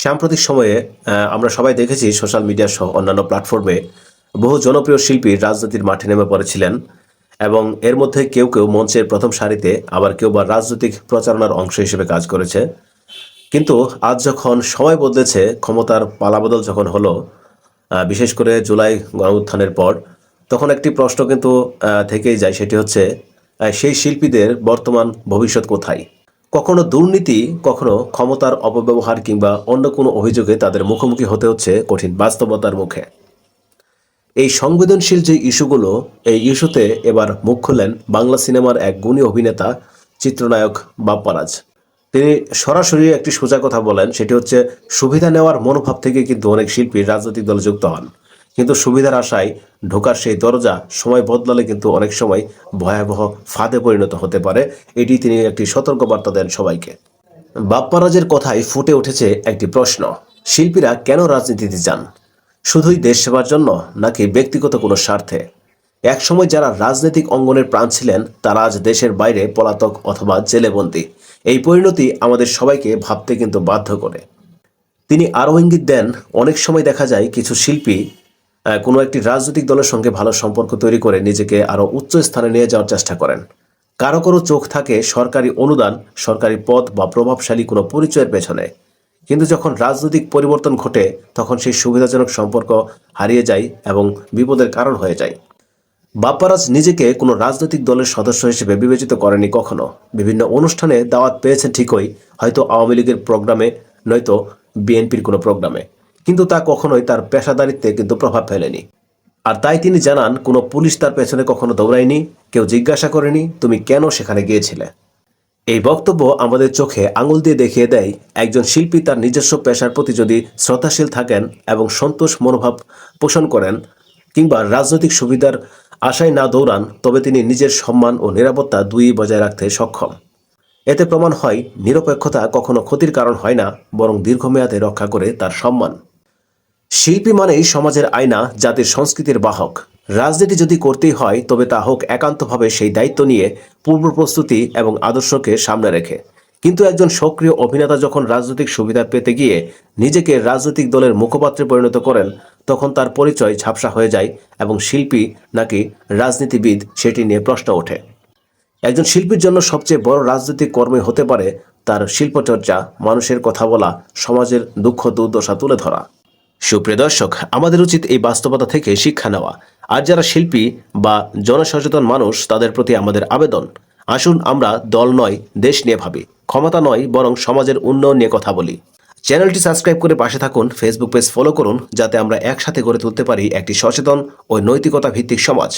সাম্প্রতিক সময়ে আমরা সবাই দেখেছি সোশ্যাল মিডিয়া সহ অন্যান্য প্ল্যাটফর্মে বহু জনপ্রিয় শিল্পী রাজনীতির মাঠে নেমে পড়েছিলেন এবং এর মধ্যে কেউ কেউ মঞ্চের প্রথম সারিতে আবার কেউ বা রাজনৈতিক প্রচারণার অংশ হিসেবে কাজ করেছে। কিন্তু আজ যখন সময় বদলেছে, ক্ষমতার পালাবদল যখন হলো, বিশেষ করে জুলাই গণউত্থানের পর, তখন একটি প্রশ্ন কিন্তু থেকেই যায়, সেটি হচ্ছে সেই শিল্পীদের বর্তমান ভবিষ্যৎ কোথায়। কখনো দুর্নীতি, কখনো ক্ষমতার অপব্যবহার কিংবা অন্য কোনো অভিযোগে তাদের মুখোমুখি হতে হচ্ছে কঠিন বাস্তবতার মুখে। এই সংবেদনশীল যে ইস্যুগুলো, এই ইস্যুতে এবার মুখ খুললেন বাংলা সিনেমার এক গুণী অভিনেতা, চিত্রনায়ক বাপ্পারাজ। তিনি সরাসরি একটি সোজা কথা বলেন, সেটি হচ্ছে সুবিধা নেওয়ার মনোভাব থেকে কিন্তু অনেক শিল্পী রাজনৈতিক দলে যুক্ত হন, কিন্তু সুবিধার আশায় ঢোকার সেই দরজা সময় বদলালে কিন্তু অনেক সময় ভয়াবহ ফাঁদে পরিণত হতে পারে। এটি তিনি একটি সতর্কবার্তা দেন সবাইকে। বাপ্পারাজের কথায় ফুটে উঠেছে একটি প্রশ্ন: শিল্পীরা কেন রাজনীতিতে যান? শুধুই দেশ সেবার জন্য, নাকি ব্যক্তিগত কোনো স্বার্থে? একসময় যারা রাজনৈতিক অঙ্গনের প্রাণ ছিলেন, তারা আজ দেশের বাইরে পলাতক অথবা জেলেবন্দী। এই পরিণতি আমাদের সবাইকে ভাবতে কিন্তু বাধ্য করে। তিনি আরও ইঙ্গিত দেন, অনেক সময় দেখা যায় কিছু শিল্পী কোনো একটি রাজনৈতিক দলের সঙ্গে ভালো সম্পর্ক তৈরি করে নিজেকে আরও উচ্চ স্থানে নিয়ে যাওয়ার চেষ্টা করেন। কারো কারো চোখ থাকে সরকারি অনুদান, সরকারি পদ বা প্রভাবশালী কোনো পরিচয়ের পেছনে। কিন্তু যখন রাজনৈতিক পরিবর্তন ঘটে, তখন সেই সুবিধাজনক সম্পর্ক হারিয়ে যায় এবং বিপদের কারণ হয়ে যায়। বাপ্পারাজ নিজেকে কোনো রাজনৈতিক দলের সদস্য হিসেবে বিবেচিত করেনি কখনো। বিভিন্ন অনুষ্ঠানে দাওয়াত পেয়েছেন ঠিকই, হয়তো আওয়ামী লীগের প্রোগ্রামে, নয়তো বিএনপির কোনো প্রোগ্রামে, কিন্তু তা কখনোই তার পেশাদারিত্বে কিন্তু প্রভাব ফেলেনি। আর তাই তিনি জানান, কোনো পুলিশ তার পেছনে কখনো দৌড়ায়নি, কেউ জিজ্ঞাসা করেনি তুমি কেন সেখানে গিয়েছিলে। এই বক্তব্য আমাদের চোখে আঙুল দিয়ে দেখিয়ে দেয়, একজন শিল্পী তার নিজস্ব পেশার প্রতি যদি শ্রদ্ধাশীল থাকেন এবং সন্তোষ মনোভাব পোষণ করেন, কিংবা রাজনৈতিক সুবিধার আশায় না দৌড়ান, তবে তিনি নিজের সম্মান ও নিরাপত্তা দুই বজায় রাখতে সক্ষম। এতে প্রমাণ হয়, নিরপেক্ষতা কখনো ক্ষতির কারণ হয় না, বরং দীর্ঘমেয়াদে রক্ষা করে তার সম্মান। শিল্পী মানেই সমাজের আয়না, জাতির সংস্কৃতির বাহক। রাজনীতি যদি করতেই হয়, তবে তা হোক একান্তভাবে সেই দায়িত্ব নিয়ে, পূর্ব প্রস্তুতি এবং আদর্শকে সামনে রেখে। কিন্তু একজন সক্রিয় অভিনেতা যখন রাজনৈতিক সুবিধা পেতে গিয়ে নিজেকে রাজনৈতিক দলের মুখপাত্রে পরিণত করেন, তখন তার পরিচয় ঝাপসা হয়ে যায় এবং শিল্পী নাকি রাজনীতিবিদ সেটি নিয়ে প্রশ্ন ওঠে। একজন শিল্পীর জন্য সবচেয়ে বড় রাজনৈতিক কর্মে হতে পারে তার শিল্পচর্চা, মানুষের কথা বলা, সমাজের দুঃখ দুর্দশা তুলে ধরা। সুপ্রিয় দর্শক, আমাদের উচিত এই বাস্তবতা থেকে শিক্ষা নেওয়া। আর যারা শিল্পী বা জনসচেতন মানুষ, তাদের প্রতি আমাদের আবেদন, আসুন আমরা দল নয়, দেশ নিয়ে ভাবি। ক্ষমতা নয়, বরং সমাজের উন্নয়ন নিয়ে কথা বলি। চ্যানেলটি সাবস্ক্রাইব করে পাশে থাকুন, ফেসবুক পেজ ফলো করুন, যাতে আমরা একসাথে গড়ে তুলতে পারি একটি সচেতন ও নৈতিকতা ভিত্তিক সমাজ।